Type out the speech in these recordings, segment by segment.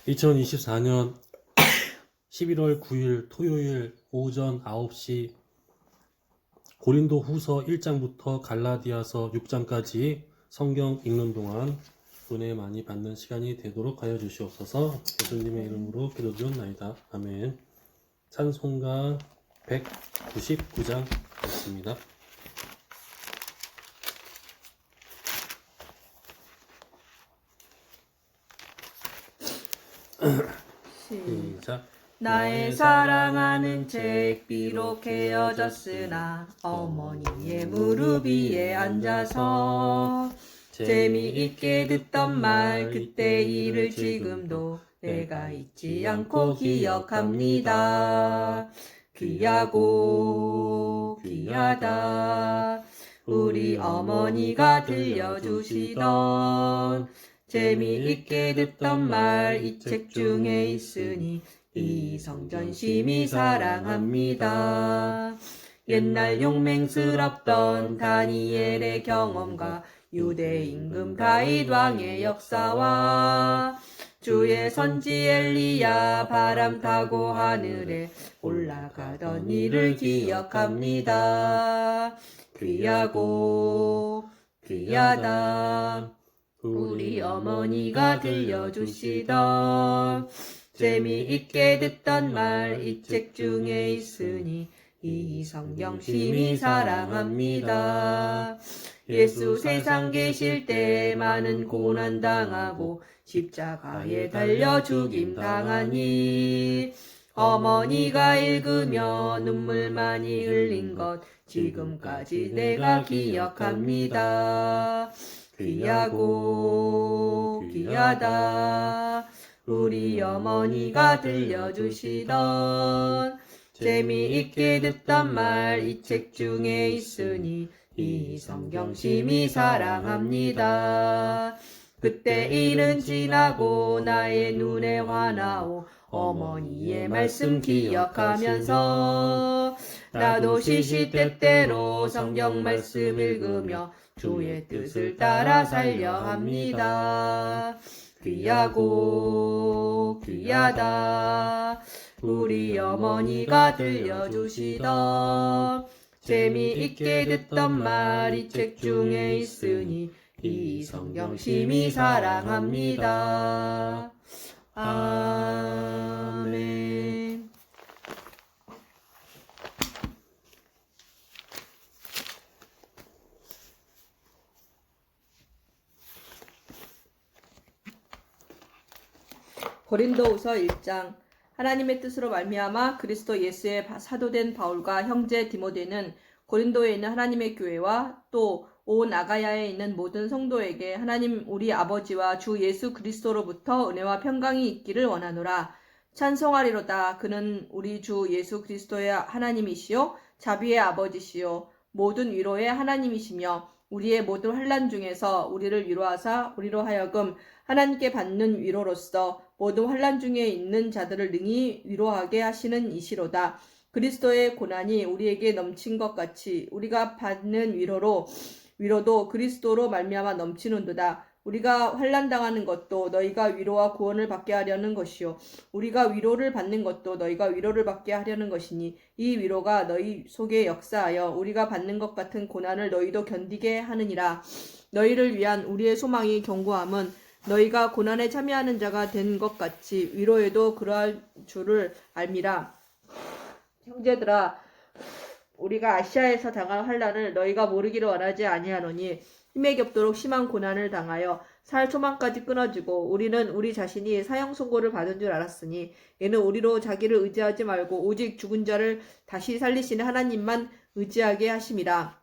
2024년 11월 9일 토요일 오전 9시 고린도 후서 1장부터 갈라디아서 6장까지 성경 읽는 동안 은혜 많이 받는 시간이 되도록 하여 주시옵소서. 예수님의 이름으로 기도드렸나이다. 아멘. 찬송가 199장 있습니다. 시작. 나의 사랑하는 책 비록 헤어졌으나 어머니의 무릎 위에 앉아서 재미있게 듣던 말 그때 일을 지금도 내가 잊지 않고 기억합니다. 귀하고 귀하다 우리 어머니가 들려주시던 재미있게 듣던 말 이 책 중에 있으니 이 성전심이 사랑합니다. 옛날 용맹스럽던 다니엘의 경험과 유대 임금 다윗 왕의 역사와 주의 선지 엘리야 바람 타고 하늘에 올라가던 일을 기억합니다. 귀하고 귀하다 우리 어머니가 들려주시던 재미있게 듣던 말 이 책 중에 있으니 이 성경심이 사랑합니다. 예수 세상 계실 때 많은 고난 당하고 십자가에 달려 죽임 당하니 어머니가 읽으며 눈물 많이 흘린 것 지금까지 내가 기억합니다. 귀하고 귀하다 우리 어머니가 들려주시던 재미있게 듣던 말 이 책 중에 있으니 이 성경심이 사랑합니다. 그때 일은 지나고 나의 눈에 화나오 어머니의 말씀 기억하면서 나도 시시때때로 성경 말씀 읽으며 주의 뜻을 따라 살려 합니다. 귀하고 귀하다 우리 어머니가 들려주시던 재미있게 듣던 말 이 책 중에 있으니 이 성경심이 사랑합니다. 아멘. 고린도후서 1장. 하나님의 뜻으로 말미암아 그리스도 예수의 사도된 바울과 형제 디모데는 고린도에 있는 하나님의 교회와 또 온 아가야에 있는 모든 성도에게 하나님 우리 아버지와 주 예수 그리스도로부터 은혜와 평강이 있기를 원하노라. 찬송하리로다. 그는 우리 주 예수 그리스도의 하나님이시요 자비의 아버지시요 모든 위로의 하나님이시며 우리의 모든 환난 중에서 우리를 위로하사 우리로 하여금 하나님께 받는 위로로서 모든 환난 중에 있는 자들을 능히 위로하게 하시는 이시로다. 그리스도의 고난이 우리에게 넘친 것 같이 우리가 받는 위로도 그리스도로 말미암아 넘치는도다. 우리가 환난 당하는 것도 너희가 위로와 구원을 받게 하려는 것이요 우리가 위로를 받는 것도 너희가 위로를 받게 하려는 것이니 이 위로가 너희 속에 역사하여 우리가 받는 것 같은 고난을 너희도 견디게 하느니라. 너희를 위한 우리의 소망이 견고함은 너희가 고난에 참여하는 자가 된 것 같이 위로에도 그러할 줄을 알미라. 형제들아 우리가 아시아에서 당한 환난을 너희가 모르기를 원하지 아니하노니 힘에 겹도록 심한 고난을 당하여 살 소망까지 끊어지고 우리는 우리 자신이 사형 선고를 받은 줄 알았으니 이는 우리로 자기를 의지하지 말고 오직 죽은 자를 다시 살리시는 하나님만 의지하게 하심이라.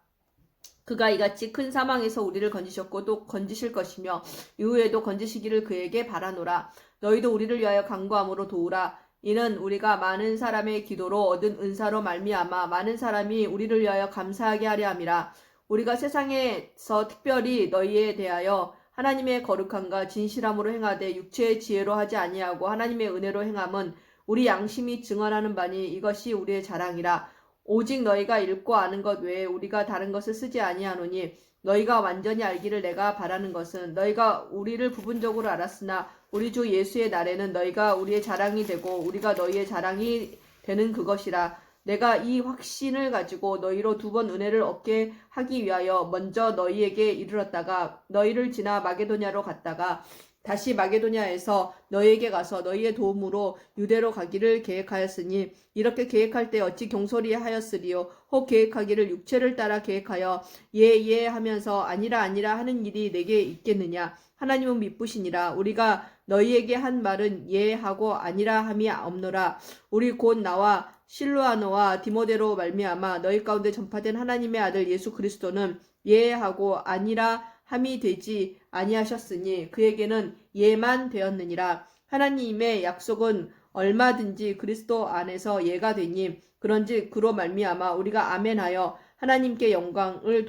그가 이같이 큰 사망에서 우리를 건지셨고 또 건지실 것이며 이후에도 건지시기를 그에게 바라노라. 너희도 우리를 위하여 간구함으로 도우라. 이는 우리가 많은 사람의 기도로 얻은 은사로 말미암아 많은 사람이 우리를 위하여 감사하게 하려 함이라. 우리가 세상에서 특별히 너희에 대하여 하나님의 거룩함과 진실함으로 행하되 육체의 지혜로 하지 아니하고 하나님의 은혜로 행함은 우리 양심이 증언하는 바니 이것이 우리의 자랑이라. 오직 너희가 읽고 아는 것 외에 우리가 다른 것을 쓰지 아니하노니 너희가 완전히 알기를 내가 바라는 것은 너희가 우리를 부분적으로 알았으나 우리 주 예수의 날에는 너희가 우리의 자랑이 되고 우리가 너희의 자랑이 되는 그것이라. 내가 이 확신을 가지고 너희로 2번 은혜를 얻게 하기 위하여 먼저 너희에게 이르렀다가 너희를 지나 마게도냐로 갔다가 다시 마게도냐에서 너희에게 가서 너희의 도움으로 유대로 가기를 계획하였으니 이렇게 계획할 때 어찌 경솔히 하였으리요. 혹 계획하기를 육체를 따라 계획하여 예 하면서 아니라 하는 일이 내게 있겠느냐. 하나님은 미쁘시니라. 우리가 너희에게 한 말은 예 하고 아니라 함이 없노라. 우리 곧 나와 실로아노와 디모데로 말미암아 너희 가운데 전파된 하나님의 아들 예수 그리스도는 예 하고 아니라 함이 되지 아니하셨으니 그에게는 예만 되었느니라. 하나님의 약속은 얼마든지 그리스도 안에서 예가 되니 그런즉 그로 말미암아 우리가 아멘하여 하나님께 영광을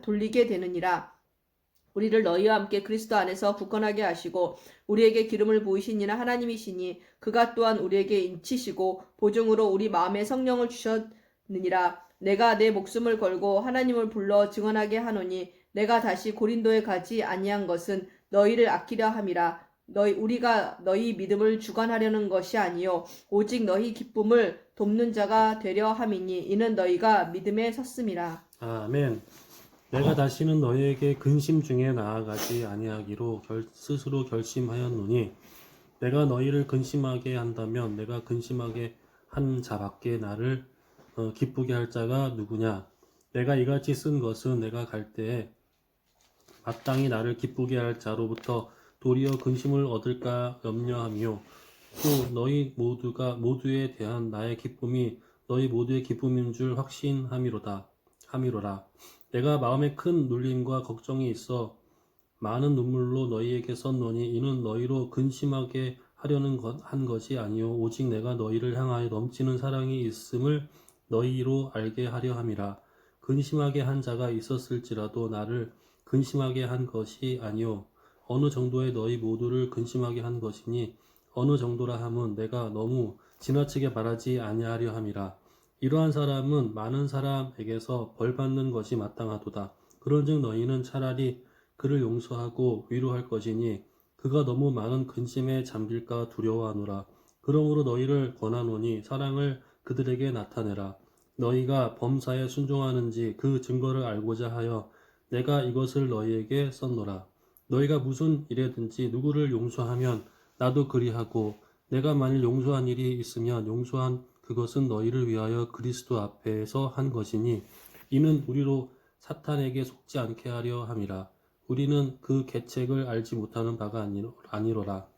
돌리게 되느니라. 우리를 너희와 함께 그리스도 안에서 굳건하게 하시고 우리에게 기름을 부으신 이는 하나님이시니 그가 또한 우리에게 인치시고 보증으로 우리 마음에 성령을 주셨느니라. 내가 내 목숨을 걸고 하나님을 불러 증언하게 하노니 내가 다시 고린도에 가지 아니한 것은 너희를 아끼려 함이라. 우리가 너희 믿음을 주관하려는 것이 아니요 오직 너희 기쁨을 돕는 자가 되려 함이니 이는 너희가 믿음에 섰음이라. 아멘. 내가 다시는 너희에게 근심 중에 나아가지 아니하기로 스스로 결심하였노니 내가 너희를 근심하게 한다면 내가 근심하게 한 자밖에 나를 기쁘게 할 자가 누구냐. 내가 이같이 쓴 것은 내가 갈 때에 마땅히 나를 기쁘게 할 자로부터 도리어 근심을 얻을까 염려하며 또 너희 모두에 대한 나의 기쁨이 너희 모두의 기쁨인 줄 확신함이로라. 내가 마음에 큰 눌림과 걱정이 있어 많은 눈물로 너희에게 썼노니 이는 너희로 근심하게 하려는 한 것이 아니요 오직 내가 너희를 향하여 넘치는 사랑이 있음을 너희로 알게 하려 함이라. 근심하게 한 자가 있었을지라도 나를 근심하게 한 것이 아니요 어느 정도의 너희 모두를 근심하게 한 것이니 어느 정도라 함은 내가 너무 지나치게 말하지 아니하려 함이라. 이러한 사람은 많은 사람에게서 벌받는 것이 마땅하도다. 그런즉 너희는 차라리 그를 용서하고 위로할 것이니 그가 너무 많은 근심에 잠길까 두려워하노라. 그러므로 너희를 권하노니 사랑을 그들에게 나타내라. 너희가 범사에 순종하는지 그 증거를 알고자 하여 내가 이것을 너희에게 썼노라. 너희가 무슨 일에든지 누구를 용서하면 나도 그리하고 내가 만일 용서한 일이 있으면 용서한 그것은 너희를 위하여 그리스도 앞에서 한 것이니 이는 우리로 사탄에게 속지 않게 하려 함이라. 우리는 그 계책을 알지 못하는 바가 아니로라.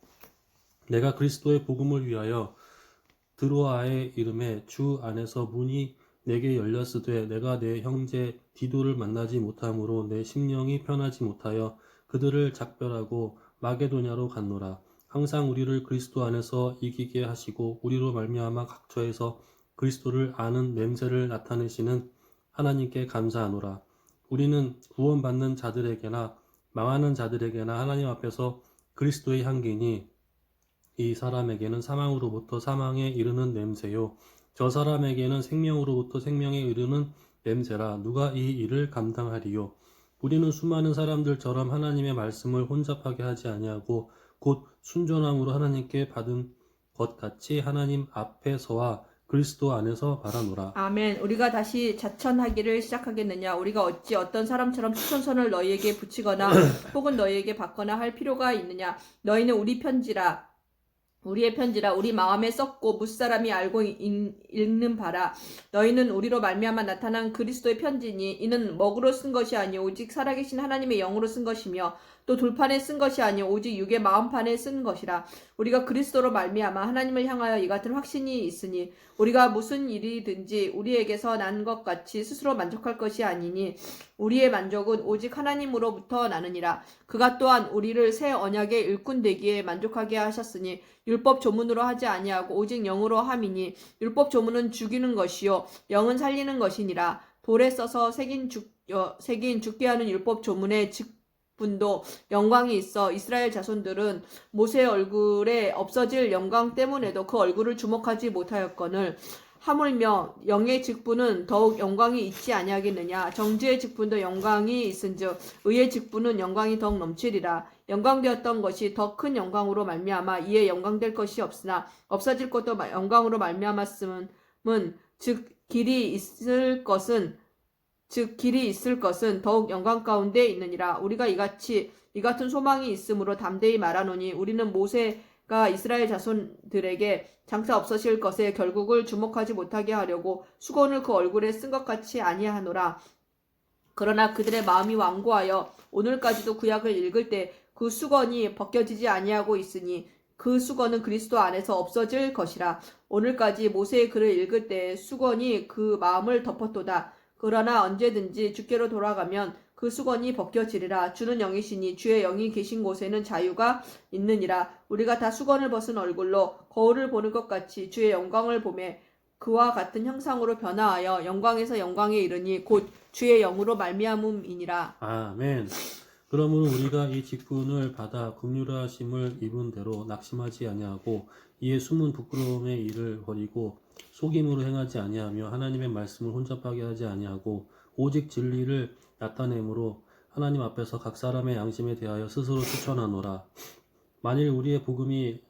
내가 그리스도의 복음을 위하여 드로아의 이름에 주 안에서 문이 내게 열렸으되 내가 내 형제 디도를 만나지 못함으로 내 심령이 편하지 못하여 그들을 작별하고 마게도냐로 갔노라. 항상 우리를 그리스도 안에서 이기게 하시고 우리로 말미암아 각처에서 그리스도를 아는 냄새를 나타내시는 하나님께 감사하노라. 우리는 구원받는 자들에게나 망하는 자들에게나 하나님 앞에서 그리스도의 향기니 이 사람에게는 사망으로부터 사망에 이르는 냄새요 저 사람에게는 생명으로부터 생명에 이르는 냄새라. 누가 이 일을 감당하리요. 우리는 수많은 사람들처럼 하나님의 말씀을 혼잡하게 하지 아니하고 곧 순전함으로 하나님께 받은 것 같이 하나님 앞에서와 그리스도 안에서 바라노라. 아멘. 우리가 다시 자천하기를 시작하겠느냐. 우리가 어찌 어떤 사람처럼 추천선을 너희에게 붙이거나 혹은 너희에게 받거나 할 필요가 있느냐. 너희는 우리의 편지라 우리 마음에 썼고 무사람이 알고 읽는 바라. 너희는 우리로 말미암아 나타난 그리스도의 편지니 이는 먹으로 쓴 것이 아니오 오직 살아계신 하나님의 영으로 쓴 것이며 또 돌판에 쓴 것이 아니오 오직 육의 마음판에 쓴 것이라. 우리가 그리스도로 말미암아 하나님을 향하여 이 같은 확신이 있으니 우리가 무슨 일이든지 우리에게서 난 것 같이 스스로 만족할 것이 아니니 우리의 만족은 오직 하나님으로부터 나느니라. 그가 또한 우리를 새 언약의 일꾼 되기에 만족하게 하셨으니 율법 조문으로 하지 아니하고 오직 영으로 함이니 율법 조문은 죽이는 것이요 영은 살리는 것이니라. 돌에 써서 새긴 죽게 하는 율법 조문의 분도 영광이 있어 이스라엘 자손들은 모세의 얼굴에 없어질 영광 때문에도 그 얼굴을 주목하지 못하였거늘 하물며 영의 직분은 더욱 영광이 있지 아니하겠느냐. 정죄의 직분도 영광이 있은즉 의의 직분은 영광이 더욱 넘치리라. 영광되었던 것이 더 큰 영광으로 말미암아 이에 영광될 것이 없으나 없어질 것도 영광으로 말미암았음은 즉 길이 있을 것은 더욱 영광 가운데 있느니라. 우리가 이 같은 소망이 있으므로 담대히 말하노니 우리는 모세가 이스라엘 자손들에게 장차 없어질 것에 결국을 주목하지 못하게 하려고 수건을 그 얼굴에 쓴 것 같이 아니하노라. 그러나 그들의 마음이 완고하여 오늘까지도 구약을 읽을 때 그 수건이 벗겨지지 아니하고 있으니 그 수건은 그리스도 안에서 없어질 것이라. 오늘까지 모세의 글을 읽을 때 수건이 그 마음을 덮었도다. 그러나 언제든지 주께로 돌아가면 그 수건이 벗겨지리라. 주는 영이시니 주의 영이 계신 곳에는 자유가 있느니라. 우리가 다 수건을 벗은 얼굴로 거울을 보는 것 같이 주의 영광을 보매 그와 같은 형상으로 변화하여 영광에서 영광에 이르니 곧 주의 영으로 말미암음이니라. 아멘. 그러므로 우리가 이 직분을 받아 긍휼하심을 입은 대로 낙심하지 아니하고 이에 숨은 부끄러움의 일을 버리고 속임으로 행하지 아니하며 하나님의 말씀을 혼잡하게 하지 아니하고 오직 진리를 나타내므로 하나님 앞에서 각 사람의 양심에 대하여 스스로 추천하노라. 만일 우리의 복음이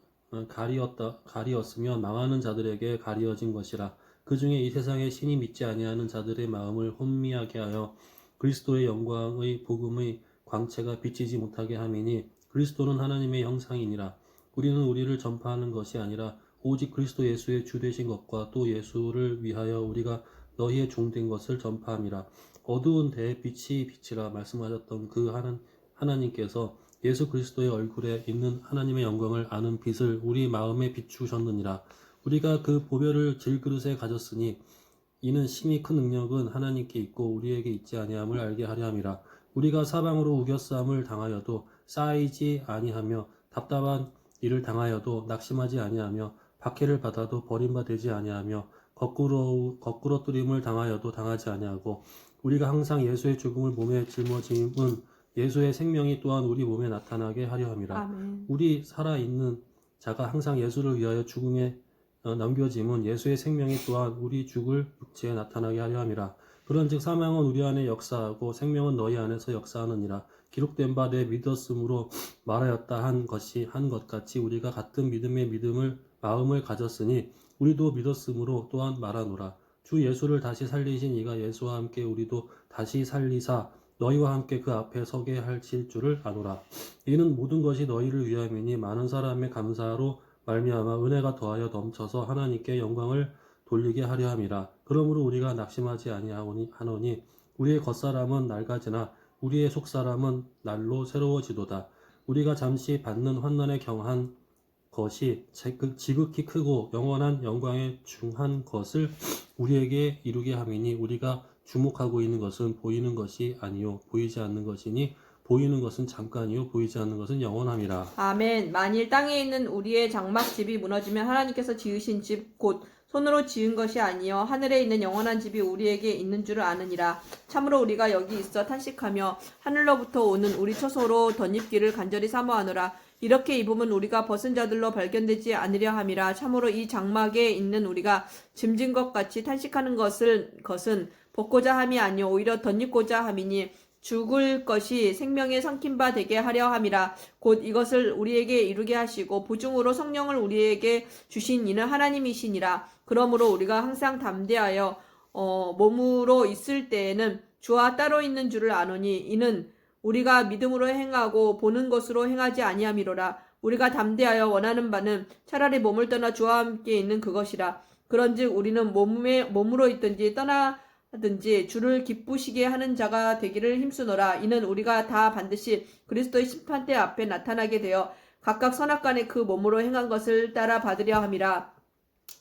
가리었으면 망하는 자들에게 가리어진 것이라. 그 중에 이 세상에 신이 믿지 아니하는 자들의 마음을 혼미하게 하여 그리스도의 영광의 복음의 광채가 비치지 못하게 함이니 그리스도는 하나님의 형상이니라. 우리는 우리를 전파하는 것이 아니라 오직 그리스도 예수의 주 되신 것과 또 예수를 위하여 우리가 너희의 종된 것을 전파함이라. 어두운 데에 빛이 비치라 말씀하셨던 그 하나님께서 예수 그리스도의 얼굴에 있는 하나님의 영광을 아는 빛을 우리 마음에 비추셨느니라. 우리가 그 보배를 질그릇에 가졌으니 이는 심히 큰 능력은 하나님께 있고 우리에게 있지 아니함을 알게 하려 함이라. 우리가 사방으로 우겨싸움을 당하여도 쌓이지 아니하며 답답한 일을 당하여도 낙심하지 아니하며 박해를 받아도 버림받지 아니하며 거꾸러뜨림을 당하여도 당하지 아니하고 우리가 항상 예수의 죽음을 몸에 짊어짐은 예수의 생명이 또한 우리 몸에 나타나게 하려 함이라. 아멘. 우리 살아있는 자가 항상 예수를 위하여 죽음에 남겨짐은 예수의 생명이 또한 우리 죽을 육체에 나타나게 하려 함이라. 그런즉 사망은 우리 안에 역사하고 생명은 너희 안에서 역사하느니라. 기록된 바 내 믿었음으로 말하였다 한 것 같이 우리가 같은 믿음의 마음을 가졌으니 우리도 믿었음으로 또한 말하노라. 주 예수를 다시 살리신 이가 예수와 함께 우리도 다시 살리사 너희와 함께 그 앞에 서게 하실 줄을 아노라. 이는 모든 것이 너희를 위함이니 많은 사람의 감사로 말미암아 은혜가 더하여 넘쳐서 하나님께 영광을 돌리게 하려 함이라. 그러므로 우리가 낙심하지 아니하노니 우리의 겉사람은 낡아지나 우리의 속사람은 날로 새로워지도다. 우리가 잠시 받는 환난에 경한 것이 지극히 크고 영원한 영광에 중한 것을 우리에게 이루게 함이니 우리가 주목하고 있는 것은 보이는 것이 아니요 보이지 않는 것이니 보이는 것은 잠깐이요 보이지 않는 것은 영원함이라. 아멘. 만일 땅에 있는 우리의 장막집이 무너지면 하나님께서 지으신 집 곧 손으로 지은 것이 아니요 하늘에 있는 영원한 집이 우리에게 있는 줄을 아느니라. 참으로 우리가 여기 있어 탄식하며 하늘로부터 오는 우리 처소로 덧입기를 간절히 사모하노라. 이렇게 입으면 우리가 벗은 자들로 발견되지 않으려 함이라. 참으로 이 장막에 있는 우리가 짐진 것 같이 탄식하는 것은 벗고자 함이 아니요 오히려 덧입고자 함이니 죽을 것이 생명의 삼킨 바 되게 하려 함이라. 곧 이것을 우리에게 이루게 하시고 보증으로 성령을 우리에게 주신 이는 하나님이시니라. 그러므로 우리가 항상 담대하여 몸으로 있을 때에는 주와 따로 있는 줄을 아노니 이는 우리가 믿음으로 행하고 보는 것으로 행하지 아니함이로라. 우리가 담대하여 원하는 바는 차라리 몸을 떠나 주와 함께 있는 그것이라. 그런즉 우리는 몸으로 있든지 떠나든지 주를 기쁘시게 하는 자가 되기를 힘쓰노라. 이는 우리가 다 반드시 그리스도의 심판대 앞에 나타나게 되어 각각 선악간에 그 몸으로 행한 것을 따라 받으려 함이라.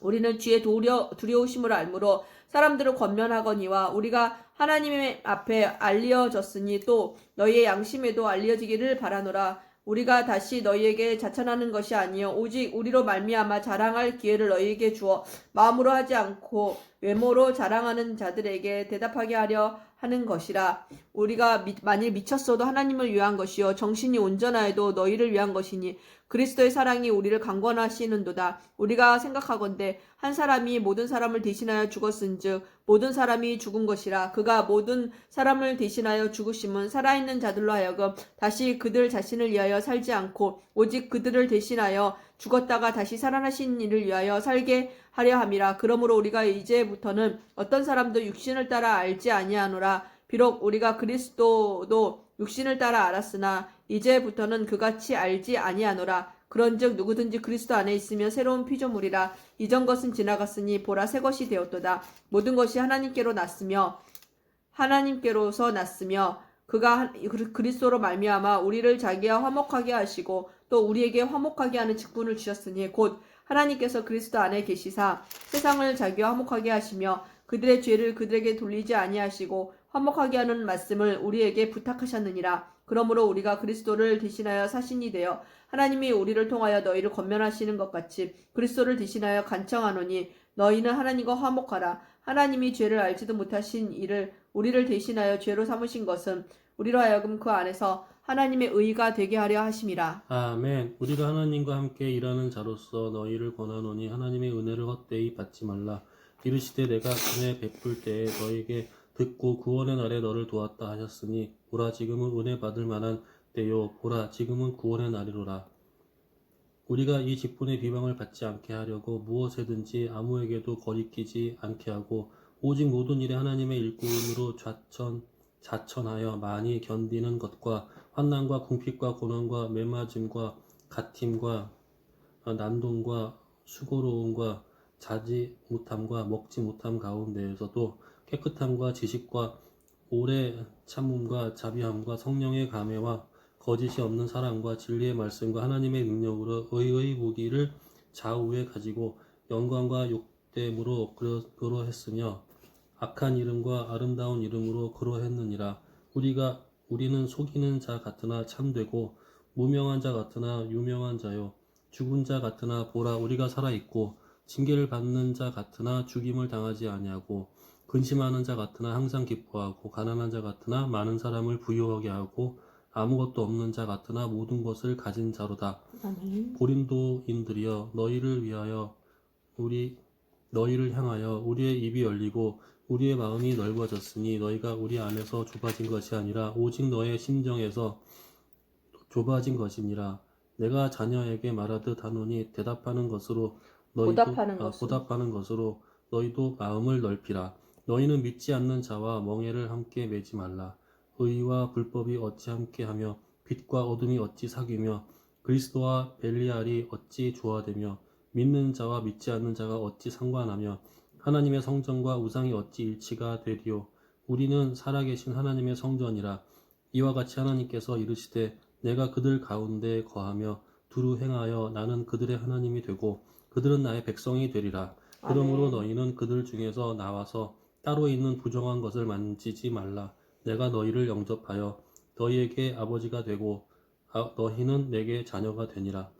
우리는 주의 두려우심을 알므로 사람들을 권면하거니와 우리가 하나님의 앞에 알려졌으니 또 너희의 양심에도 알려지기를 바라노라. 우리가 다시 너희에게 자천하는 것이 아니요 오직 우리로 말미암아 자랑할 기회를 너희에게 주어 마음으로 하지 않고 외모로 자랑하는 자들에게 대답하게 하려 하는 것이라. 우리가 만일 미쳤어도 하나님을 위한 것이요 정신이 온전하여도 너희를 위한 것이니 그리스도의 사랑이 우리를 강권하시는도다. 우리가 생각하건대 한 사람이 모든 사람을 대신하여 죽었은즉 모든 사람이 죽은 것이라. 그가 모든 사람을 대신하여 죽으심은 살아있는 자들로 하여금 다시 그들 자신을 위하여 살지 않고 오직 그들을 대신하여 죽었다가 다시 살아나신 이를 위하여 살게 하려 함이라. 그러므로 우리가 이제부터는 어떤 사람도 육신을 따라 알지 아니하노라. 비록 우리가 그리스도도 육신을 따라 알았으나 이제부터는 그같이 알지 아니하노라. 그런즉 누구든지 그리스도 안에 있으면 새로운 피조물이라. 이전 것은 지나갔으니 보라 새 것이 되었도다. 모든 것이 하나님께로서 났으며 그가 그리스도로 말미암아 우리를 자기와 화목하게 하시고 또 우리에게 화목하게 하는 직분을 주셨으니 곧 하나님께서 그리스도 안에 계시사 세상을 자기와 화목하게 하시며 그들의 죄를 그들에게 돌리지 아니하시고 화목하게 하는 말씀을 우리에게 부탁하셨느니라. 그러므로 우리가 그리스도를 대신하여 사신이 되어 하나님이 우리를 통하여 너희를 권면하시는 것 같이 그리스도를 대신하여 간청하노니 너희는 하나님과 화목하라. 하나님이 죄를 알지도 못하신 이를 우리를 대신하여 죄로 삼으신 것은 우리로 하여금 그 안에서 하나님의 의가 되게 하려 하심이라. 아멘. 우리가 하나님과 함께 일하는 자로서 너희를 권하노니 하나님의 은혜를 헛되이 받지 말라. 이르시되 내가 은혜 베풀 때에 너에게 듣고 구원의 날에 너를 도왔다 하셨으니 보라 지금은 은혜 받을 만한 때요 보라 지금은 구원의 날이로라. 우리가 이 직분의 비방을 받지 않게 하려고 무엇에든지 아무에게도 거리끼지 않게 하고 오직 모든 일에 하나님의 일꾼으로 자천하여 많이 견디는 것과 환난과 궁핍과 고난과 매맞음과 갓힘과 난동과 수고로움과 자지 못함과 먹지 못함 가운데에서도 깨끗함과 지식과 오래 참음과 자비함과 성령의 감회와 거짓이 없는 사랑과 진리의 말씀과 하나님의 능력으로 의의 무기를 좌우에 가지고 영광과 욕됨으로 그러했으며 악한 이름과 아름다운 이름으로 그러했느니라. 우리는 속이는 자 같으나 참되고 무명한 자 같으나 유명한 자요 죽은 자 같으나 보라 우리가 살아있고 징계를 받는 자 같으나 죽임을 당하지 아니하고 근심하는 자 같으나 항상 기뻐하고 가난한 자 같으나 많은 사람을 부유하게 하고 아무것도 없는 자 같으나 모든 것을 가진 자로다. 아멘. 고린도인들이여 너희를 향하여 우리의 입이 열리고 우리의 마음이 넓어졌으니 너희가 우리 안에서 좁아진 것이 아니라 오직 너의 심정에서 좁아진 것이니라. 내가 자녀에게 말하듯 하노니 보답하는 것으로 너희도 마음을 넓히라. 너희는 믿지 않는 자와 멍에를 함께 매지 말라. 의와 불법이 어찌 함께하며 빛과 어둠이 어찌 사귀며 그리스도와 벨리알이 어찌 조화되며 믿는 자와 믿지 않는 자가 어찌 상관하며 하나님의 성전과 우상이 어찌 일치가 되리요. 우리는 살아계신 하나님의 성전이라. 이와 같이 하나님께서 이르시되 내가 그들 가운데 거하며 두루 행하여 나는 그들의 하나님이 되고 그들은 나의 백성이 되리라. 그러므로 아멘. 너희는 그들 중에서 나와서 따로 있는 부정한 것을 만지지 말라. 내가 너희를 영접하여 너희에게 아버지가 되고 너희는 내게 자녀가 되니라.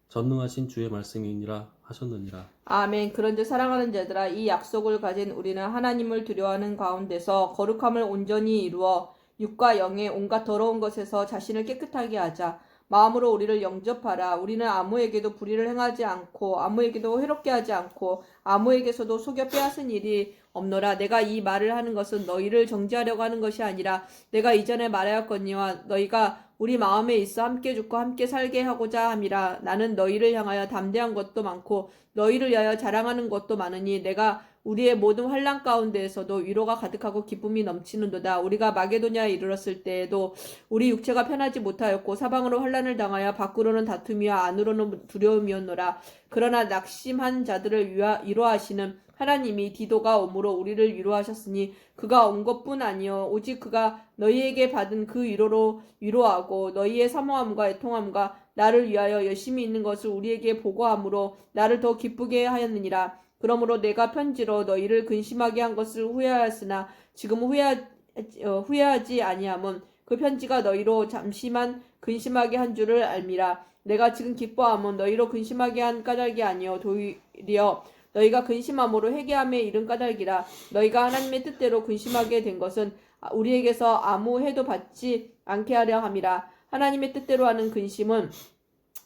전능하신 주의 말씀이니라 하셨느니라. 아멘. 그런즉 사랑하는 자들아 이 약속을 가진 우리는 하나님을 두려워하는 가운데서 거룩함을 온전히 이루어 육과 영의 온갖 더러운 것에서 자신을 깨끗하게 하자. 마음으로 우리를 영접하라. 우리는 아무에게도 불의를 행하지 않고 아무에게도 해롭게 하지 않고 아무에게서도 속여 빼앗은 일이 없노라. 내가 이 말을 하는 것은 너희를 정죄하려고 하는 것이 아니라 내가 이전에 말하였거니와 너희가 우리 마음에 있어 함께 죽고 함께 살게 하고자 함이라. 나는 너희를 향하여 담대한 것도 많고 너희를 위하여 자랑하는 것도 많으니 내가 우리의 모든 환난 가운데에서도 위로가 가득하고 기쁨이 넘치는도다. 우리가 마게도냐에 이르렀을 때에도 우리 육체가 편하지 못하였고 사방으로 환난을 당하여 밖으로는 다툼이요 안으로는 두려움이었노라. 그러나 낙심한 자들을 위로하시는 하나님이 디도가 오므로 우리를 위로하셨으니 그가 온 것뿐 아니요 오직 그가 너희에게 받은 그 위로로 위로하고 너희의 사모함과 애통함과 나를 위하여 열심히 있는 것을 우리에게 보고함으로 나를 더 기쁘게 하였느니라. 그러므로 내가 편지로 너희를 근심하게 한 것을 후회하였으나 지금 후회하지 아니함은 그 편지가 너희로 잠시만 근심하게 한 줄을 알미라. 내가 지금 기뻐함은 너희로 근심하게 한 까닭이 아니요 도리어 너희가 근심함으로 회개함에 이른 까닭이라. 너희가 하나님의 뜻대로 근심하게 된 것은 우리에게서 아무 해도 받지 않게 하려 함이라. 하나님의 뜻대로 하는 근심은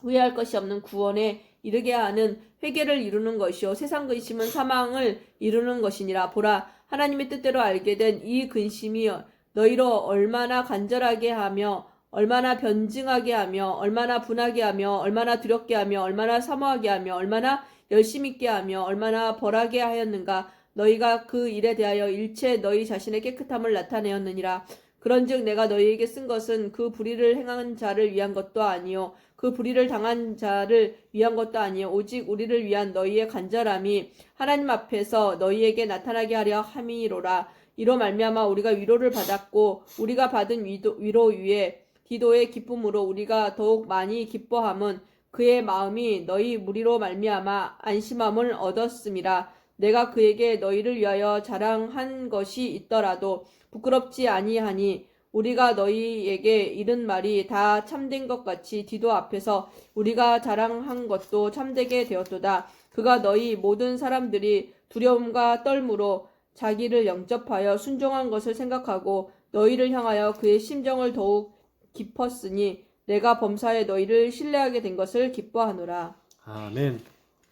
후회할 것이 없는 구원에 이르게 하는 회개를 이루는 것이요 세상 근심은 사망을 이루는 것이니라. 보라, 하나님의 뜻대로 알게 된 이 근심이 너희로 얼마나 간절하게 하며 얼마나 변증하게 하며 얼마나 분하게 하며 얼마나 두렵게 하며 얼마나 사모하게 하며 얼마나 열심 있게 하며 얼마나 벌하게 하였는가. 너희가 그 일에 대하여 일체 너희 자신의 깨끗함을 나타내었느니라. 그런즉 내가 너희에게 쓴 것은 그 불의를 행한 자를 위한 것도 아니요 그 불의를 당한 자를 위한 것도 아니요 오직 우리를 위한 너희의 간절함이 하나님 앞에서 너희에게 나타나게 하려 함이로라. 이로 말미암아 우리가 위로를 받았고 우리가 받은 위로 위에 디도의 기쁨으로 우리가 더욱 많이 기뻐함은 그의 마음이 너희 무리로 말미암아 안심함을 얻었음이라. 내가 그에게 너희를 위하여 자랑한 것이 있더라도 부끄럽지 아니하니 우리가 너희에게 이른 말이 다 참된 것 같이 디도 앞에서 우리가 자랑한 것도 참되게 되었도다. 그가 너희 모든 사람들이 두려움과 떨므로 자기를 영접하여 순종한 것을 생각하고 너희를 향하여 그의 심정을 더욱 깊었으니 내가 범사에 너희를 신뢰하게 된 것을 기뻐하노라. 아멘.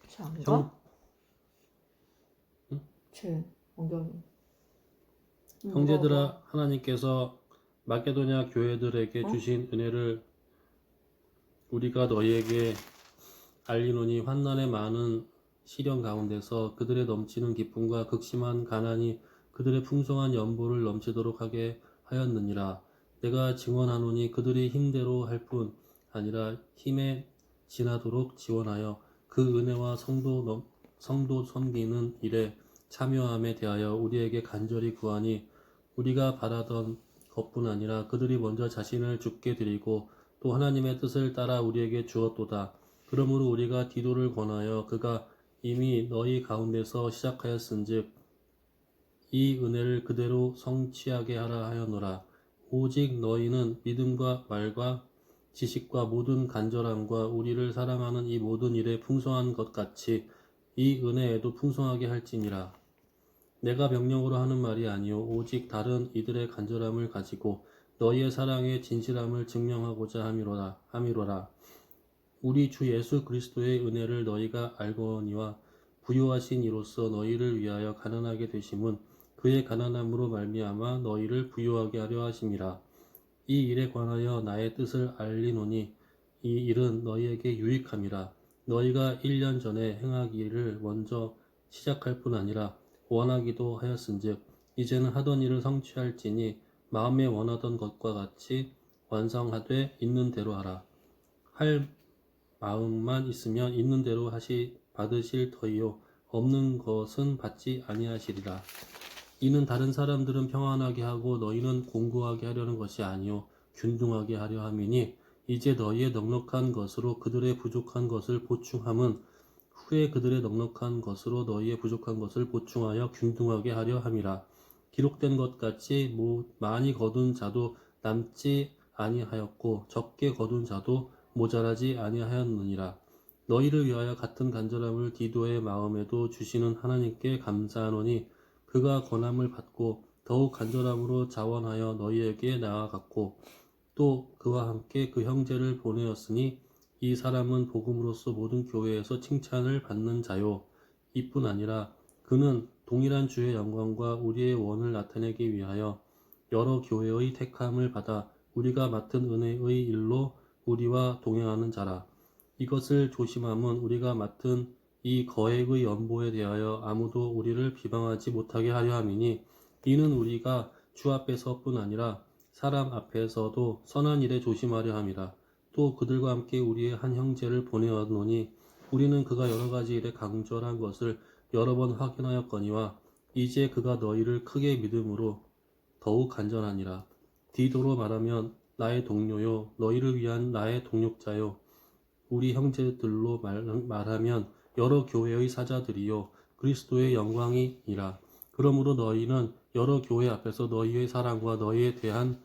장가? 제 원경. 형제들아, 하나님께서 마게도냐 교회들에게 주신 은혜를 우리가 너희에게 알리노니 환난의 많은 시련 가운데서 그들의 넘치는 기쁨과 극심한 가난이 그들의 풍성한 연보를 넘치도록 하게 하였느니라. 내가 증언하노니 그들이 힘대로 할 뿐 아니라 힘에 지나도록 지원하여 그 은혜와 성도 섬기는 일에 참여함에 대하여 우리에게 간절히 구하니 우리가 바라던 것뿐 아니라 그들이 먼저 자신을 주께 드리고 또 하나님의 뜻을 따라 우리에게 주었도다. 그러므로 우리가 디도를 권하여 그가 이미 너희 가운데서 시작하였은즉 이 은혜를 그대로 성취하게 하라 하였노라. 오직 너희는 믿음과 말과 지식과 모든 간절함과 우리를 사랑하는 이 모든 일에 풍성한 것 같이 이 은혜에도 풍성하게 할지니라. 내가 명령으로 하는 말이 아니요 오직 다른 이들의 간절함을 가지고 너희의 사랑의 진실함을 증명하고자 함이로라. 우리 주 예수 그리스도의 은혜를 너희가 알거니와 부요하신 이로써 너희를 위하여 가난하게 되심은 그의 가난함으로 말미암아 너희를 부요하게 하려 하심이라. 이 일에 관하여 나의 뜻을 알리노니 이 일은 너희에게 유익함이라. 너희가 1년 전에 행하기를 먼저 시작할 뿐 아니라 원하기도 하였은즉 이제는 하던 일을 성취할지니 마음에 원하던 것과 같이 완성하되 있는 대로 하라. 할 마음만 있으면 있는 대로 받으실 터이요 없는 것은 받지 아니하시리라. 이는 다른 사람들은 평안하게 하고 너희는 공고하게 하려는 것이 아니요 균등하게 하려 함이니 이제 너희의 넉넉한 것으로 그들의 부족한 것을 보충함은 후에 그들의 넉넉한 것으로 너희의 부족한 것을 보충하여 균등하게 하려 함이라. 기록된 것 같이 많이 거둔 자도 남지 아니하였고 적게 거둔 자도 모자라지 아니하였느니라. 너희를 위하여 같은 간절함을 디도의 마음에도 주시는 하나님께 감사하노니 그가 권함을 받고 더욱 간절함으로 자원하여 너희에게 나아갔고 또 그와 함께 그 형제를 보내었으니 이 사람은 복음으로써 모든 교회에서 칭찬을 받는 자요 이뿐 아니라 그는 동일한 주의 영광과 우리의 원을 나타내기 위하여 여러 교회의 택함을 받아 우리가 맡은 은혜의 일로 우리와 동행하는 자라. 이것을 조심함은 우리가 맡은 이 거액의 연보에 대하여 아무도 우리를 비방하지 못하게 하려 함이니 이는 우리가 주 앞에서뿐 아니라 사람 앞에서도 선한 일에 조심하려 함이라. 또 그들과 함께 우리의 한 형제를 보내었노니 우리는 그가 여러 가지 일에 강절한 것을 여러 번 확인하였거니와 이제 그가 너희를 크게 믿음으로 더욱 간절하니라. 디도로 말하면 나의 동료요 너희를 위한 나의 동력자요 우리 형제들로 말하면 여러 교회의 사자들이요 그리스도의 영광이니라. 그러므로 너희는 여러 교회 앞에서 너희의 사랑과 너희에 대한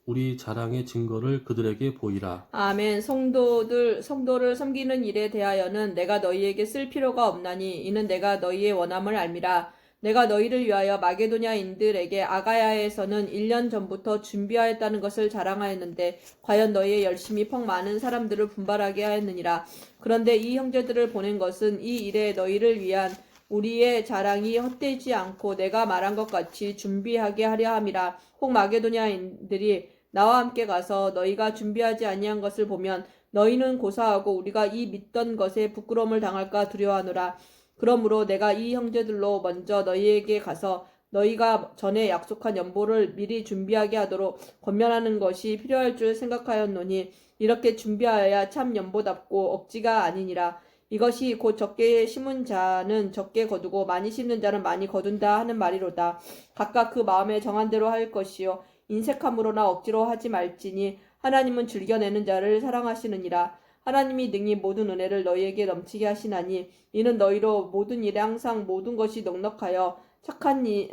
우리 자랑의 증거를 그들에게 보이라. 아멘. 성도를 섬기는 일에 대하여는 내가 너희에게 쓸 필요가 없나니 이는 내가 너희의 원함을 알미라. 내가 너희를 위하여 마게도냐인들에게 아가야에서는 1년 전부터 준비하였다는 것을 자랑하였는데 과연 너희의 열심이 퍽 많은 사람들을 분발하게 하였느니라. 그런데 이 형제들을 보낸 것은 이 일에 너희를 위한 우리의 자랑이 헛되지 않고 내가 말한 것 같이 준비하게 하려 함이라. 혹 마게도냐인들이 나와 함께 가서 너희가 준비하지 아니한 것을 보면 너희는 고사하고 우리가 이 믿던 것에 부끄러움을 당할까 두려워하노라. 그러므로 내가 이 형제들로 먼저 너희에게 가서 너희가 전에 약속한 연보를 미리 준비하게 하도록 권면하는 것이 필요할 줄 생각하였노니 이렇게 준비하여야 참 연보답고 억지가 아니니라. 이것이 곧 적게 심은 자는 적게 거두고 많이 심는 자는 많이 거둔다 하는 말이로다. 각각 그 마음에 정한 대로 할 것이요 인색함으로나 억지로 하지 말지니 하나님은 즐겨내는 자를 사랑하시느니라. 하나님이 능히 모든 은혜를 너희에게 넘치게 하시나니 이는 너희로 모든 일에 항상 모든 것이 넉넉하여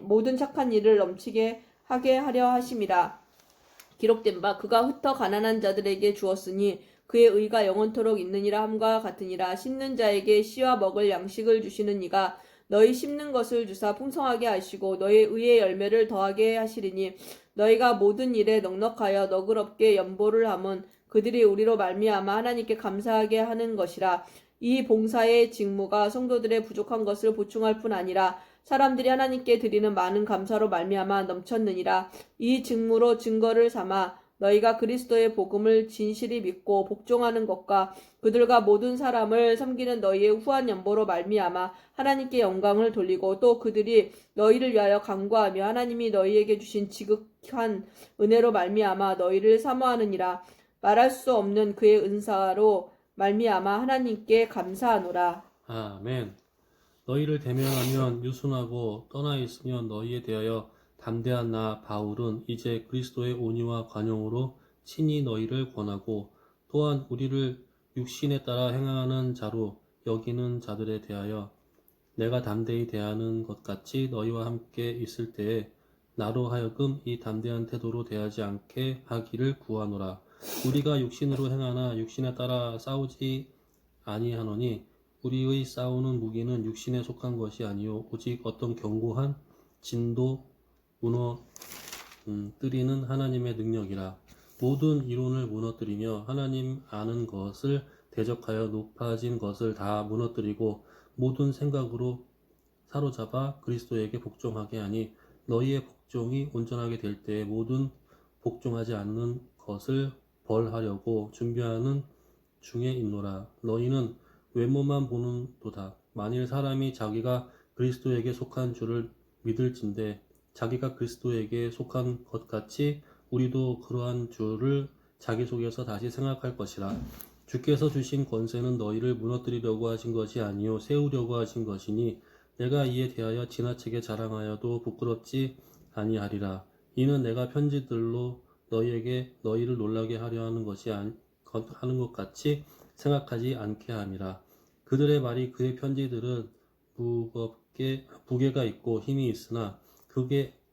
모든 착한 일을 넘치게 하게 하려 하심이라. 기록된 바 그가 흩어 가난한 자들에게 주었으니 그의 의가 영원토록 있느니라 함과 같으니라. 심는 자에게 씨와 먹을 양식을 주시는 이가 너희 심는 것을 주사 풍성하게 하시고 너희 의의 열매를 더하게 하시리니 너희가 모든 일에 넉넉하여 너그럽게 연보를 함은 그들이 우리로 말미암아 하나님께 감사하게 하는 것이라. 이 봉사의 직무가 성도들의 부족한 것을 보충할 뿐 아니라 사람들이 하나님께 드리는 많은 감사로 말미암아 넘쳤느니라. 이 직무로 증거를 삼아 너희가 그리스도의 복음을 진실히 믿고 복종하는 것과 그들과 모든 사람을 섬기는 너희의 후한 연보로 말미암아 하나님께 영광을 돌리고 또 그들이 너희를 위하여 간구하며 하나님이 너희에게 주신 지극한 은혜로 말미암아 너희를 사모하느니라. 말할 수 없는 그의 은사로 말미암아 하나님께 감사하노라. 아멘. 너희를 대면하면 유순하고 떠나 있으면 너희에 대하여 담대한 나 바울은 이제 그리스도의 온유와 관용으로 친히 너희를 권하고 또한 우리를 육신에 따라 행하는 자로 여기는 자들에 대하여 내가 담대히 대하는 것 같이 너희와 함께 있을 때에 나로 하여금 이 담대한 태도로 대하지 않게 하기를 구하노라. 우리가 육신으로 행하나 육신에 따라 싸우지 아니하노니 우리의 싸우는 무기는 육신에 속한 것이 아니요 오직 어떤 견고한 진도 무너뜨리는 하나님의 능력이라. 모든 이론을 무너뜨리며 하나님 아는 것을 대적하여 높아진 것을 다 무너뜨리고 모든 생각으로 사로잡아 그리스도에게 복종하게 하니 너희의 복종이 온전하게 될 때에 모든 복종하지 않는 것을 벌하려고 준비하는 중에 있노라. 너희는 외모만 보는도다. 만일 사람이 자기가 그리스도에게 속한 줄을 믿을진대 자기가 그리스도에게 속한 것 같이 우리도 그러한 줄을 자기 속에서 다시 생각할 것이라. 주께서 주신 권세는 너희를 무너뜨리려고 하신 것이 아니요 세우려고 하신 것이니 내가 이에 대하여 지나치게 자랑하여도 부끄럽지 아니하리라. 이는 내가 편지들로 너희에게 너희를 놀라게 하려 하는 것 같이 생각하지 않게 함이라. 그들의 말이 그의 편지들은 무게가 있고 힘이 있으나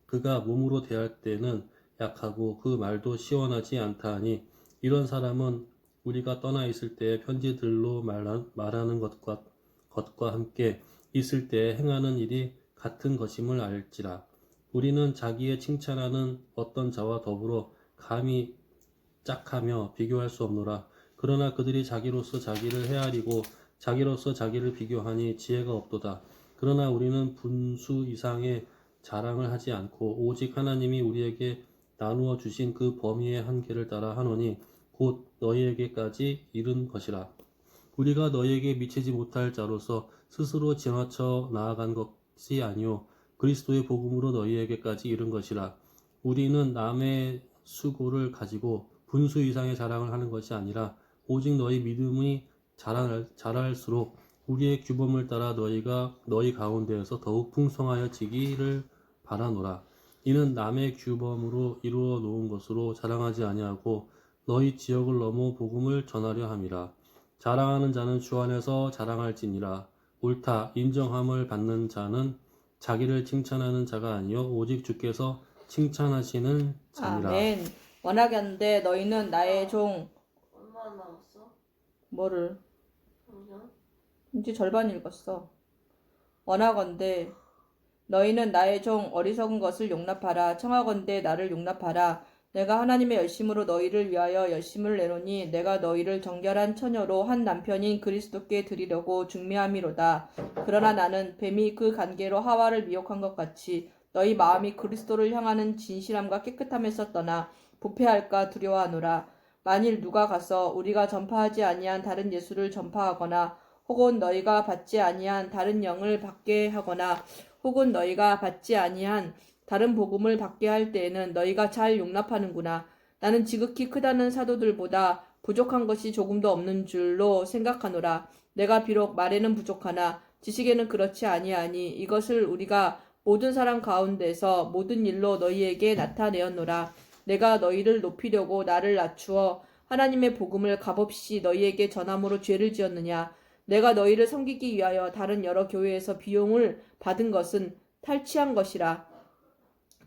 그가 몸으로 대할 때는 약하고 그 말도 시원하지 않다 하니 이런 사람은 우리가 떠나 있을 때의 편지들로 말하는 것과 함께 있을 때에 행하는 일이 같은 것임을 알지라. 우리는 자기의 칭찬하는 어떤 자와 더불어 감히 짝하며 비교할 수 없노라. 그러나 그들이 자기로서 자기를 헤아리고 자기로서 자기를 비교하니 지혜가 없도다. 그러나 우리는 분수 이상의 자랑을 하지 않고 오직 하나님이 우리에게 나누어 주신 그 범위의 한계를 따라 하노니 곧 너희에게까지 이른 것이라. 우리가 너희에게 미치지 못할 자로서 스스로 지나쳐 나아간 것이 아니요 그리스도의 복음으로 너희에게까지 이른 것이라. 우리는 남의 수고를 가지고 분수 이상의 자랑을 하는 것이 아니라 오직 너희 믿음이 자랄수록 우리의 규범을 따라 너희 가운데에서 더욱 풍성하여지기를 바라노라. 이는 남의 규범으로 이루어 놓은 것으로 자랑하지 아니하고 너희 지역을 넘어 복음을 전하려 함이라. 자랑하는 자는 주 안에서 자랑할지니라. 옳다 인정함을 받는 자는 자기를 칭찬하는 자가 아니요 오직 주께서 칭찬하시는 자니라. 아멘. 원하건대 너희는 나의 종 얼마나 남았어? 뭐를 그러면? 이제 절반 읽었어. 원하건대 너희는 나의 종 어리석은 것을 용납하라. 청하건대 나를 용납하라. 내가 하나님의 열심으로 너희를 위하여 열심을 내노니 내가 너희를 정결한 처녀로 한 남편인 그리스도께 드리려고 중매함이로다. 그러나 나는 뱀이 그 관계로 하와를 미혹한 것 같이 너희 마음이 그리스도를 향하는 진실함과 깨끗함에서 떠나 부패할까 두려워하노라. 만일 누가 가서 우리가 전파하지 아니한 다른 예수를 전파하거나 혹은 너희가 받지 아니한 다른 영을 받게 하거나 혹은 너희가 받지 아니한 다른 복음을 받게 할 때에는 너희가 잘 용납하는구나. 나는 지극히 크다는 사도들보다 부족한 것이 조금도 없는 줄로 생각하노라. 내가 비록 말에는 부족하나 지식에는 그렇지 아니하니 이것을 우리가 모든 사람 가운데서 모든 일로 너희에게 나타내었노라. 내가 너희를 높이려고 나를 낮추어 하나님의 복음을 값없이 너희에게 전함으로 죄를 지었느냐. 내가 너희를 섬기기 위하여 다른 여러 교회에서 비용을 받은 것은 탈취한 것이라.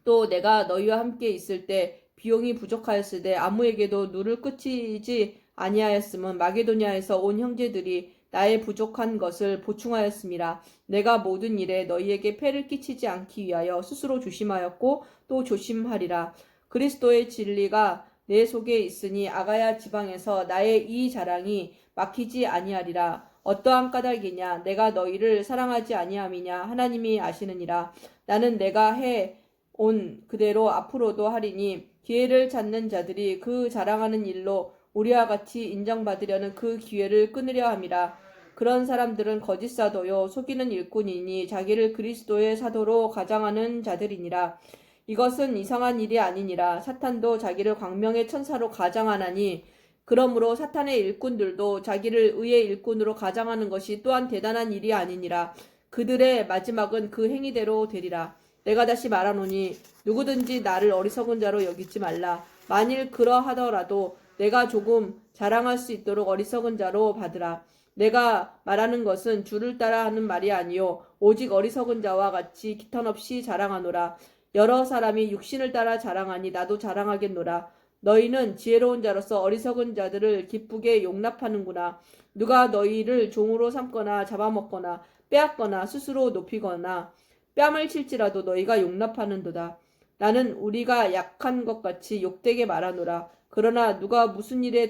또 내가 너희와 함께 있을 때 비용이 부족하였으되 아무에게도 누를 끼치지 아니하였음은 마게도냐에서 온 형제들이 나의 부족한 것을 보충하였음이라. 내가 모든 일에 너희에게 폐를 끼치지 않기 위하여 스스로 조심하였고 또 조심하리라. 그리스도의 진리가 내 속에 있으니 아가야 지방에서 나의 이 자랑이 막히지 아니하리라. 어떠한 까닭이냐 내가 너희를 사랑하지 아니함이냐 하나님이 아시느니라. 나는 내가 해 온 그대로 앞으로도 하리니 기회를 찾는 자들이 그 자랑하는 일로 우리와 같이 인정받으려는 그 기회를 끊으려 함이라. 그런 사람들은 거짓 사도요 속이는 일꾼이니 자기를 그리스도의 사도로 가장하는 자들이니라. 이것은 이상한 일이 아니니라. 사탄도 자기를 광명의 천사로 가장하나니 그러므로 사탄의 일꾼들도 자기를 의의 일꾼으로 가장하는 것이 또한 대단한 일이 아니니라. 그들의 마지막은 그 행위대로 되리라. 내가 다시 말하노니 누구든지 나를 어리석은 자로 여기지 말라. 만일 그러하더라도 내가 조금 자랑할 수 있도록 어리석은 자로 받으라. 내가 말하는 것은 주를 따라 하는 말이 아니요 오직 어리석은 자와 같이 기탄 없이 자랑하노라. 여러 사람이 육신을 따라 자랑하니 나도 자랑하겠노라. 너희는 지혜로운 자로서 어리석은 자들을 기쁘게 용납하는구나. 누가 너희를 종으로 삼거나 잡아먹거나 빼앗거나 스스로 높이거나 뺨을 칠지라도 너희가 용납하는도다. 나는 우리가 약한 것 같이 욕되게 말하노라. 그러나 누가 무슨 일에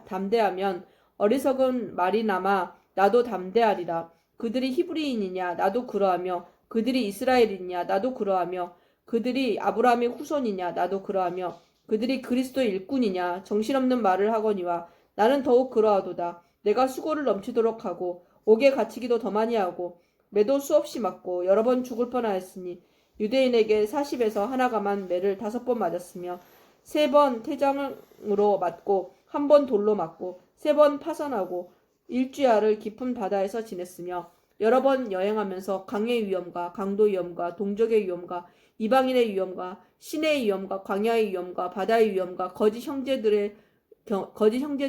담대하면 어리석은 말이나마 나도 담대하리라. 그들이 히브리인이냐 나도 그러하며 그들이 이스라엘이냐 나도 그러하며 그들이 아브라함의 후손이냐 나도 그러하며 그들이 그리스도의 일꾼이냐 정신없는 말을 하거니와 나는 더욱 그러하도다. 내가 수고를 넘치도록 하고 옥에 갇히기도 더 많이 하고 매도 수없이 맞고 여러 번 죽을 뻔하였으니 유대인에게 40에서 하나가만 매를 5번 맞았으며 3번 태장으로 맞고 1번 돌로 맞고 3번 파선하고 일주야를 깊은 바다에서 지냈으며 여러 번 여행하면서 강의 위험과 강도 위험과 동족의 위험과 이방인의 위험과 신의 위험과 광야의 위험과 바다의 위험과 거짓 형제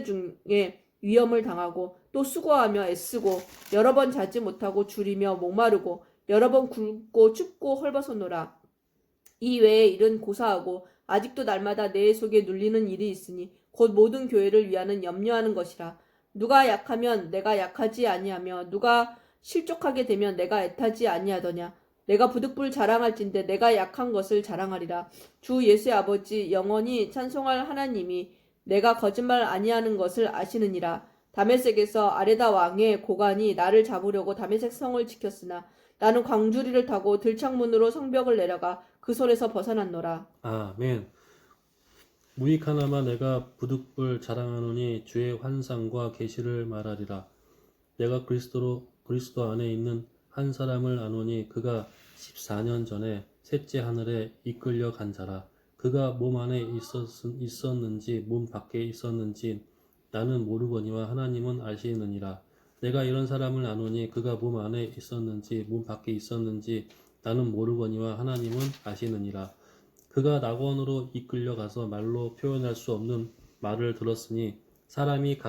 중에 위험을 당하고 또 수고하며 애쓰고 여러 번 자지 못하고 줄이며 목마르고 여러 번 굶고 춥고 헐벗었노라. 이 외에 일은 고사하고 아직도 날마다 내 속에 눌리는 일이 있으니 곧 모든 교회를 위하는 염려하는 것이라. 누가 약하면 내가 약하지 아니하며 누가 실족하게 되면 내가 애타지 아니하더냐. 내가 부득불 자랑할진대 내가 약한 것을 자랑하리라. 주 예수의 아버지 영원히 찬송할 하나님이 내가 거짓말 아니하는 것을 아시느니라. 다메섹에서 아레다 왕의 고관이 나를 잡으려고 다메섹 성을 지켰으나 나는 광주리를 타고 들창문으로 성벽을 내려가 그 손에서 벗어났노라. 아멘. 무익하나마 내가 부득불 자랑하노니 주의 환상과 계시를 말하리라. 내가 그리스도 안에 있는 한 사람을 아노니 그가 14년 전에 셋째 하늘에 이끌려 간 자라. 그가 몸 안에 있었는지 몸 밖에 있었는지 나는 모르거니와 하나님은 아시느니라. 내가 이런 사람을 아노니 그가 몸 안에 있었는지 몸 밖에 있었는지 나는 모르거니와 하나님은 아시느니라. 그가 낙원으로 이끌려 가서 말로 표현할 수 없는 말을 들었으니 사람이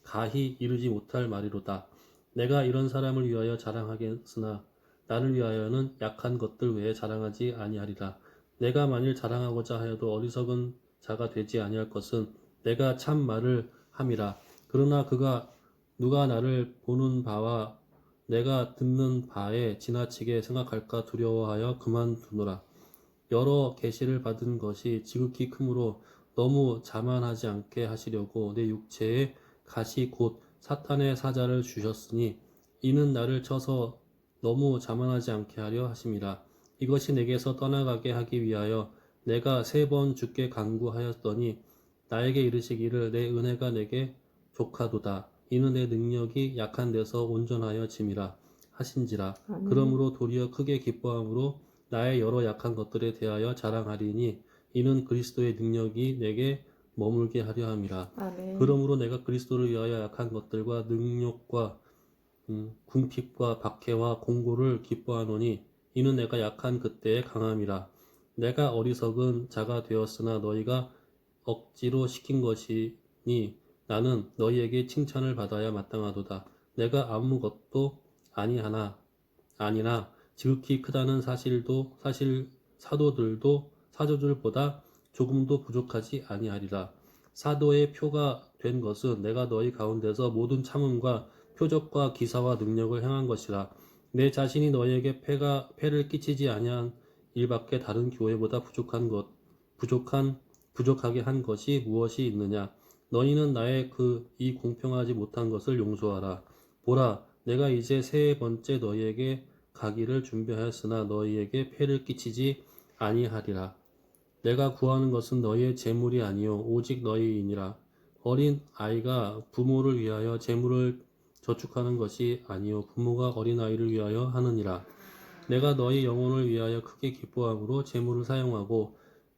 가히 이르지 못할 말이로다. 내가 이런 사람을 위하여 자랑하겠으나 나를 위하여는 약한 것들 외에 자랑하지 아니하리라. 내가 만일 자랑하고자 하여도 어리석은 자가 되지 아니할 것은 내가 참 말을 함이라. 그러나 누가 나를 보는 바와 내가 듣는 바에 지나치게 생각할까 두려워하여 그만두노라. 여러 계시를 받은 것이 지극히 크므로 너무 자만하지 않게 하시려고 내 육체에 가시 곧 사탄의 사자를 주셨으니 이는 나를 쳐서 너무 자만하지 않게 하려 하심이라. 이것이 내게서 떠나가게 하기 위하여 내가 3번 주께 간구하였더니 나에게 이르시기를 내 은혜가 내게 족하도다. 이는 내 능력이 약한 데서 온전하여 짐이라 하신지라. 아멘. 그러므로 도리어 크게 기뻐함으로 나의 여러 약한 것들에 대하여 자랑하리니 이는 그리스도의 능력이 내게 머물게 하려 함이라. 아멘. 그러므로 내가 그리스도를 위하여 약한 것들과 능력과 궁핍과 박해와 공고를 기뻐하노니 이는 내가 약한 그때의 강함이라. 내가 어리석은 자가 되었으나 너희가 억지로 시킨 것이니 나는 너희에게 칭찬을 받아야 마땅하도다. 내가 아무것도 아니나 지극히 크다는 사실 사도들보다 조금도 부족하지 아니하리라. 사도의 표가 된 것은 내가 너희 가운데서 모든 참음과 표적과 기사와 능력을 행한 것이라. 내 자신이 너희에게 패를 끼치지 아니한 일밖에 다른 교회보다 부족하게 한 것이 무엇이 있느냐? 너희는 나의 이 공평하지 못한 것을 용서하라. 보라, 내가 이제 3번째 너희에게 가기를 준비하였으나 너희에게 패를 끼치지 아니하리라. 내가 구하는 것은 너희의 재물이 아니요 오직 너희이니라. 어린 아이가 부모를 위하여 재물을 저축하는 것이 아니요 부모가 어린 아이를 위하여 하느니라. 내가 너희 영혼을 위하여 크게 기뻐함으로 재물을 사용하고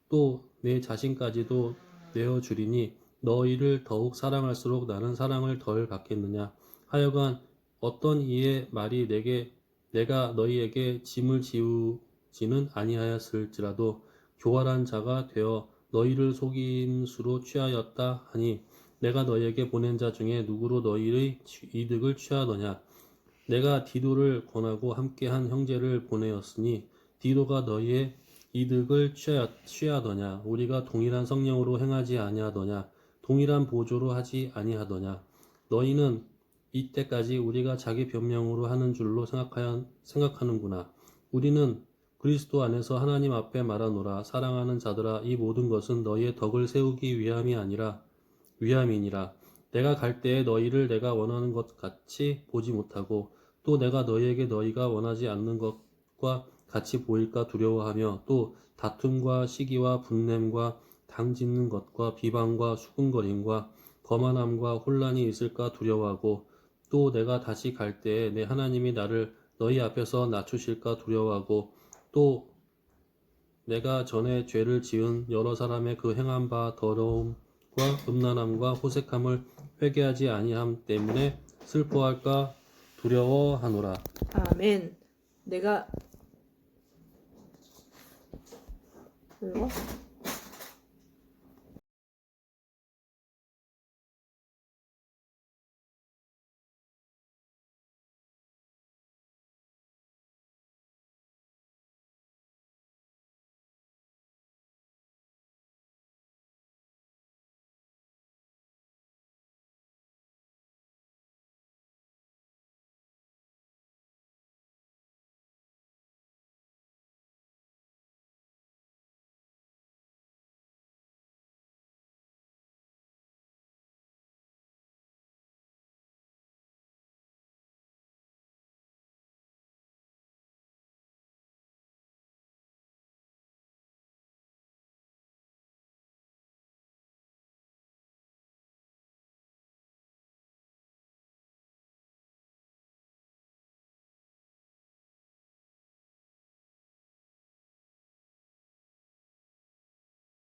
또 내 자신까지도 내어주리니 너희를 더욱 사랑할수록 나는 사랑을 덜 받겠느냐. 하여간 어떤 이의 말이 내가 너희에게 짐을 지우지는 아니하였을지라도 교활한 자가 되어 너희를 속인 수로 취하였다 하니 내가 너희에게 보낸 자 중에 누구로 너희의 이득을 취하더냐. 내가 디도를 권하고 함께한 형제를 보내었으니 디도가 너희의 이득을 취하더냐. 우리가 동일한 성령으로 행하지 아니하더냐. 동일한 보조로 하지 아니하더냐. 너희는 이때까지 우리가 자기 변명으로 하는 줄로 생각하는구나. 우리는 그리스도 안에서 하나님 앞에 말하노라. 사랑하는 자들아, 이 모든 것은 너희의 덕을 세우기 위함이니라. 내가 갈 때에 너희를 내가 원하는 것 같이 보지 못하고 또 내가 너희에게 너희가 원하지 않는 것과 같이 보일까 두려워하며 또 다툼과 시기와 분냄과 당짓는 것과 비방과 수군거림과 거만함과 혼란이 있을까 두려워하고 또 내가 다시 갈 때에 내 하나님이 나를 너희 앞에서 낮추실까 두려워하고 또 내가 전에 죄를 지은 여러 사람의 그 행한 바 더러움과 음란함과 호색함을 회개하지 아니함 때문에 슬퍼할까 두려워하노라. 아멘. 내가 그리고